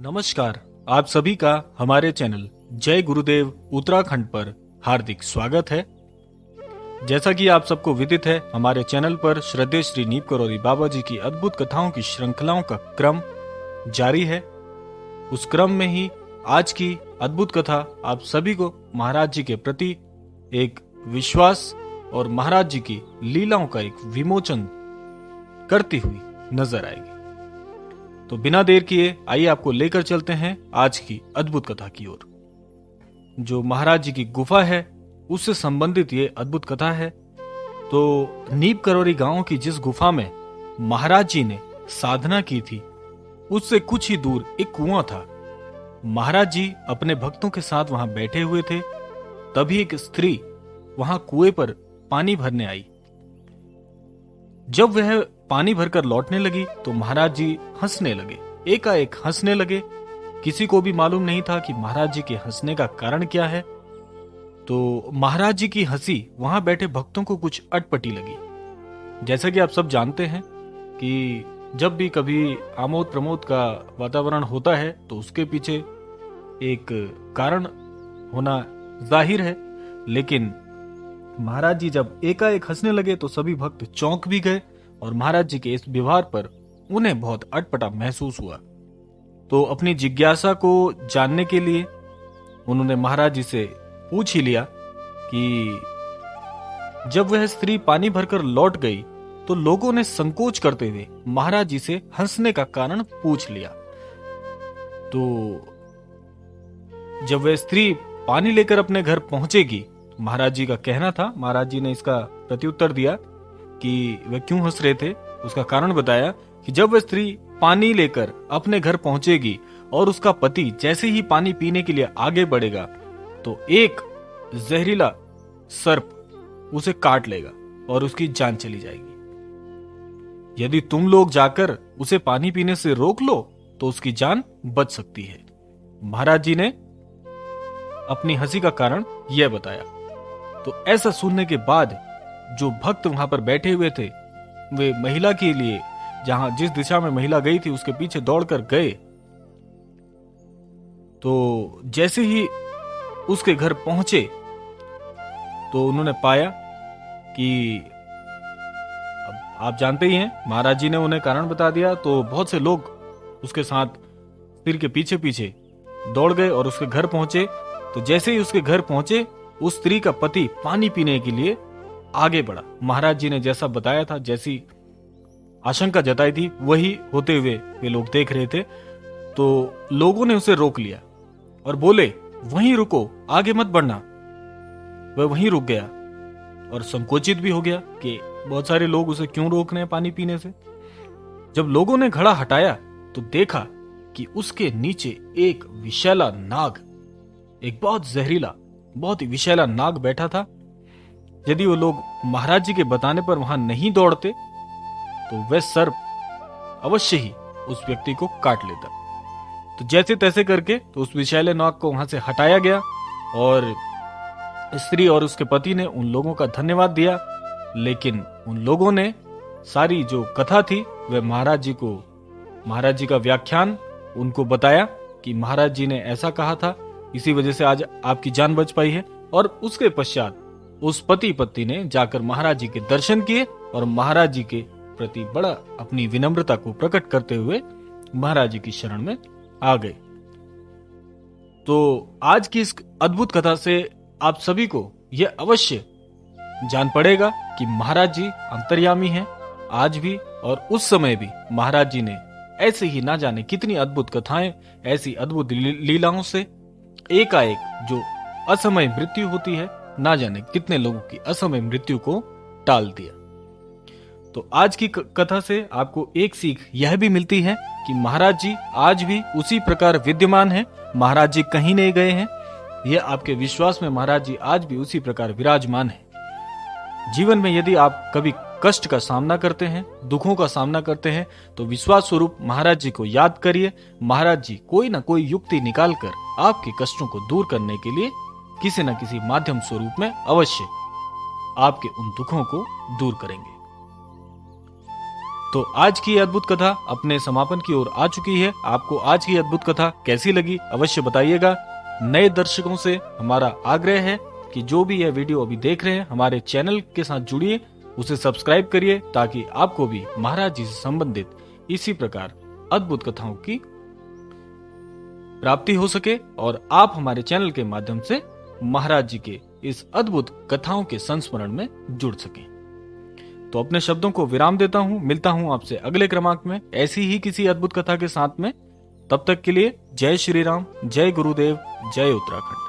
नमस्कार। आप सभी का हमारे चैनल जय गुरुदेव उत्तराखंड पर हार्दिक स्वागत है। जैसा कि आप सबको विदित है, हमारे चैनल पर श्रद्धेय श्री नीप करौरी बाबा जी की अद्भुत कथाओं की श्रृंखलाओं का क्रम जारी है। उस क्रम में ही आज की अद्भुत कथा आप सभी को महाराज जी के प्रति एक विश्वास और महाराज जी की लीलाओं का एक विमोचन करती हुई नजर आएगी। तो बिना देर किए आइए आपको लेकर चलते हैं आज की अद्भुत कथा की ओर। जो महाराज जी की गुफा है उससे संबंधित ये अद्भुत कथा है। तो नीप करौरी गांव की जिस गुफा में महाराज जी ने साधना की थी, उससे कुछ ही दूर एक कुआं था। महाराज जी अपने भक्तों के साथ वहां बैठे हुए थे, तभी एक स्त्री वहां कुएं पर पानी भरने आई। जब वह पानी भरकर लौटने लगी तो महाराज जी हंसने लगे, एकाएक हंसने लगे। किसी को भी मालूम नहीं था कि महाराज जी के हंसने का कारण क्या है। तो महाराज जी की हंसी वहां बैठे भक्तों को कुछ अटपटी लगी। जैसा कि आप सब जानते हैं कि जब भी कभी आमोद प्रमोद का वातावरण होता है तो उसके पीछे एक कारण होना जाहिर है। लेकिन महाराज जी जब एकाएक हंसने लगे तो सभी भक्त चौंक भी गए और महाराज जी के इस व्यवहार पर उन्हें बहुत अटपटा महसूस हुआ। तो अपनी जिज्ञासा को जानने के लिए उन्होंने महाराज जी से पूछ ही लिया कि जब वह स्त्री पानी भरकर लौट गई तो लोगों ने संकोच करते हुए महाराज जी से हंसने का कारण पूछ लिया। तो जब वह स्त्री पानी लेकर अपने घर पहुंचेगी, महाराज जी का कहना था, महाराज जी ने इसका प्रत्युत्तर दिया कि वह क्यों हंस रहे थे। उसका कारण बताया कि जब वह स्त्री पानी लेकर अपने घर पहुंचेगी और उसका पति जैसे ही पानी पीने के लिए आगे बढ़ेगा तो एक जहरीला सर्प उसे काट लेगा और उसकी जान चली जाएगी। यदि तुम लोग जाकर उसे पानी पीने से रोक लो तो उसकी जान बच सकती है। महाराज जी ने अपनी हंसी का कारण यह बताया। तो ऐसा सुनने के बाद जो भक्त वहां पर बैठे हुए थे वे महिला के लिए, जिस दिशा में महिला गई थी उसके पीछे दौड़कर गए। तो जैसे ही उसके घर पहुंचे तो उन्होंने पाया कि अब आप जानते ही हैं, महाराज जी ने उन्हें कारण बता दिया। तो बहुत से लोग उसके साथ सिर के पीछे पीछे दौड़ गए और उसके घर पहुंचे। तो जैसे ही उसके घर पहुंचे उस स्त्री का पति पानी पीने के लिए आगे बढ़ा। महाराज जी ने जैसा बताया था, जैसी आशंका जताई थी, वही होते हुए वे लोग देख रहे थे। तो लोगों ने उसे रोक लिया और बोले, वहीं रुको, आगे मत बढ़ना। वह वहीं रुक गया और संकोचित भी हो गया कि बहुत सारे लोग उसे क्यों रोक रहे हैं पानी पीने से। जब लोगों ने घड़ा हटाया तो देखा कि उसके नीचे एक विषैला नाग, एक बहुत जहरीला, बहुत ही विषैला नाग बैठा था। यदि वो लोग महाराज जी के बताने पर वहां नहीं दौड़ते तो वह सर्प अवश्य ही उस व्यक्ति को काट लेता। तो जैसे तैसे करके तो उस विषैले नाग को वहां से हटाया गया और स्त्री और उसके पति ने उन लोगों का धन्यवाद दिया। लेकिन उन लोगों ने सारी जो कथा थी वह महाराज जी का व्याख्यान उनको बताया कि महाराज जी ने ऐसा कहा था, इसी वजह से आज आपकी जान बच पाई है। और उसके पश्चात उस पति पत्नी ने जाकर महाराज जी के दर्शन किए और महाराज जी के प्रति बड़ा अपनी विनम्रता को प्रकट करते हुए महाराज जी की शरण में आ गए। तो आज की इस अद्भुत कथा से आप सभी को यह अवश्य जान पड़ेगा कि महाराज जी अंतर्यामी हैं आज भी, और उस समय भी महाराज जी ने ऐसे ही ना जाने कितनी अद्भुत कथाएं, ऐसी अद्भुत लीलाओं से एकाएक जो असमय मृत्यु होती है, ना जाने कितने लोगों की असमय मृत्यु को टाल दिया। तो आज की कथा से आपको एक सीख यह भी मिलती है कि महाराज जी आज भी उसी प्रकार विद्यमान हैं, महाराज जी कहीं नहीं गए हैं। यह आपके विश्वास में महाराज जी आज भी उसी प्रकार विराजमान है। जीवन में यदि आप कभी कष्ट का सामना करते हैं, दुखों का सामना करते हैं, तो विश्वास स्वरूप महाराज जी को याद करिए। महाराज जी कोई ना कोई युक्ति निकालकर आपके कष्टों को दूर करने के लिए किसी न किसी माध्यम स्वरूप में अवश्य आपके उन दुखों को दूर करेंगे। तो आज की अद्भुत कथा अपने समापन की ओर आ चुकी है। आपको आज की अद्भुत कथा कैसी लगी अवश्य बताइएगा। नए दर्शकों से हमारा आग्रह है कि जो भी यह वीडियो अभी देख रहे हैं हमारे चैनल के साथ जुड़िए, उसे सब्सक्राइब करिए ताकि आपको भी महाराज जी से संबंधित इसी प्रकार अद्भुत कथाओं की प्राप्ति हो सके और आप हमारे चैनल के माध्यम से महाराज जी के इस अद्भुत कथाओं के संस्मरण में जुड़ सकें। तो अपने शब्दों को विराम देता हूं, मिलता हूं आपसे अगले क्रमांक में ऐसी ही किसी अद्भुत कथा के साथ में। तब तक के लिए जय श्री राम, जय गुरुदेव, जय उत्तराखंड।